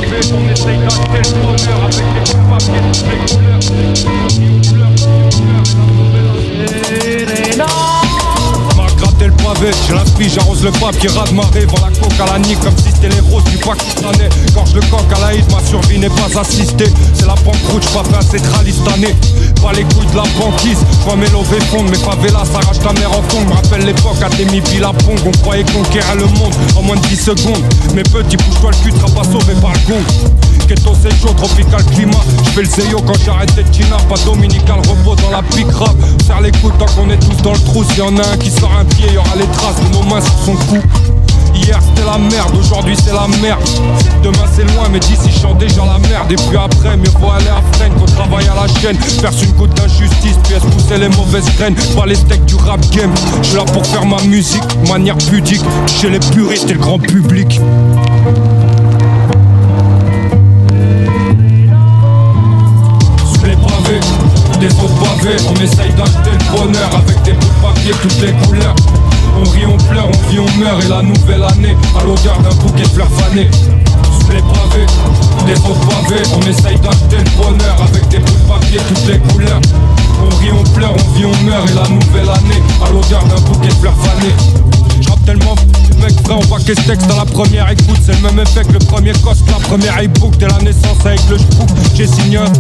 pavés, on essaye d'acheter le bonheur avec des bouts de papier de toutes les couleurs. M'a gratté le pavé, j'ai l'inspire, j'arrose le papier raz de marée. Vends la coque à la nique comme si c'était les roses du pakistanais. Gorge le coq à la hit, ma survie n'est pas assistée. C'est la banqueroute, j'pas fait un cétraliste année. Pas les couilles de la banquise, j'vois mes lovés fondre. Mes favelas s'arrachent ta mère en tongue. M'rappelle l'époque à Demi Billapong. On croyait conquérir le monde en moins de 10 secondes. Mes petits, bouge-toi le cul, t'seras pas sauvé par le gong. Keto c'est chaud, tropical climat. J'fais le zéyo quand j'arrête d'être chinard. Pas dominical, repos dans la pique rap. Serre les coudes tant qu'on est tous dans le trou. S'il y en a un qui sort un pied, y'aura les traces de nos mains sur son cou. Hier c'était la merde, aujourd'hui c'est la merde. Demain c'est loin mais d'ici je chante déjà la merde. Et puis après mieux vaut aller à freine qu'au travail à la chaîne. Perce une goutte d'injustice puis est pousser les mauvaises graines. Pas les steaks du rap game. Je suis là pour faire ma musique, manière pudique. Chez les puristes et le grand public. Sous les pavés, des autres pavés. On essaye d'acheter le bonheur avec des bouts de papier toutes les couleurs. On rit, on pleure, on vit, on meurt. Et la nouvelle année à l'odeur d'un bouquet de fleurs fanées. Sous les pavés, des autres pavés. On essaye d'acheter le bonheur avec des bouts de papier toutes les couleurs. On rit, on pleure, on vit, on meurt. Et la nouvelle année à l'odeur d'un bouquet de fleurs fanées. J'rappe tellement mec frère, on voit que ce texte dans la première écoute. C'est le même effet que le premier cost, la première e-book. Dès la naissance avec le j'pouk, j'ai signé un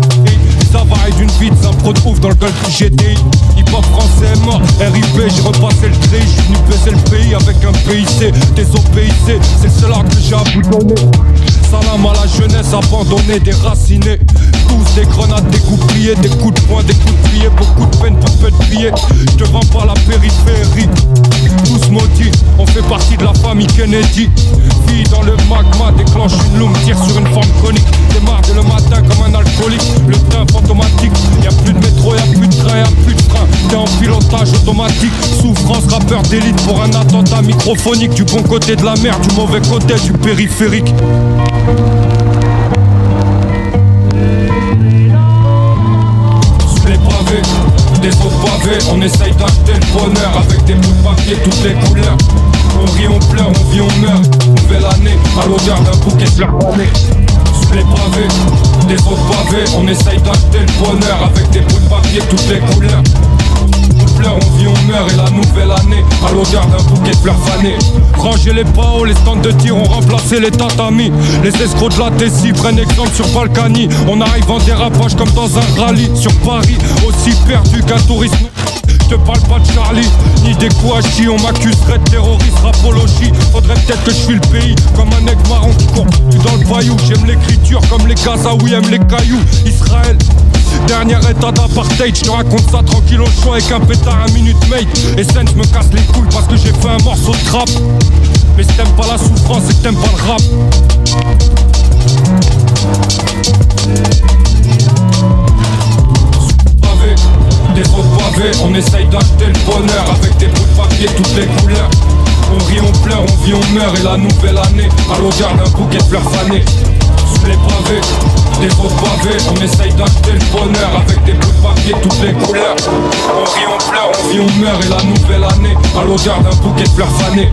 ça varie d'une vie, c'est un pro de ouf dans le golf du GTI. Hip-hop français est mort, RIP, j'ai repassé le tri. J'suis venu baisser le pays avec un PIC. Désobéissé, c'est le seul art que j'ai abandonné. Salam à la jeunesse abandonnée, déracinée. Tous des grenades, des coups pliés, des coups de poing, des coups de pied. Beaucoup de peine pour peu de billets. J'te vends pas la périphérie. Tous maudits, on fait partie de la famille Kennedy. Fille dans le magma, déclenche une loom, tire sur une forme conique. Démarre dès le matin comme un alcoolique. Le train fantomatique, y'a plus de métro, y'a plus de train, y'a plus de frein. T'es en pilotage automatique. Souffrance, rappeur d'élite pour un attentat microphonique. Du bon côté de la mer, du mauvais côté du périphérique. Sous les pavés, des autres pavés. On essaye d'acheter le bonheur avec des bouts de papier toutes les couleurs. On rit, on pleure, on vit, on meurt. Nouvelle année à l'odeur d'un bouquet de fleurs fanées. Sous les pavés, des autres pavés. On essaye d'acheter le bonheur avec des bouts de papier toutes les couleurs. On pleure, on vit, on meurt. Et la nouvelle année à l'odeur d'un bouquet de fleurs fanées. Ranger les paos, les stands de tir ont remplacé les tatamis. Les escrocs de la Tessie prennent exemple sur Balkany. On arrive en dérapage comme dans un rallye. Sur Paris, aussi perdu qu'un tourisme. Je te parle pas de Charlie, ni des Kouachi. On m'accuserait de terroriste, rapologie. Faudrait peut-être que je suis le pays, comme un aigle marron qui court dans le bayou. J'aime l'écriture comme les Gazaouis aiment les cailloux. Israël, dernier état d'apartheid. Je te raconte ça tranquille au chaud avec un pétard, un minute mate. Et scène, je me casse les couilles parce que j'ai fait un morceau de trap. Mais si t'aimes pas la souffrance, c'est que t'aimes pas le rap. Des autres pavés, on essaye d'acheter le bonheur avec des bouts de papier toutes les couleurs. On rit, on pleure, on vit, on meurt. Et la nouvelle année à l'odeur d'un bouquet de fleurs fanées. Sous les pavés, des autres pavés. On essaye d'acheter le bonheur avec des bouts de papier toutes les couleurs. On rit, on pleure, on vit, on meurt. Et la nouvelle année à l'odeur d'un bouquet de fleurs fanées.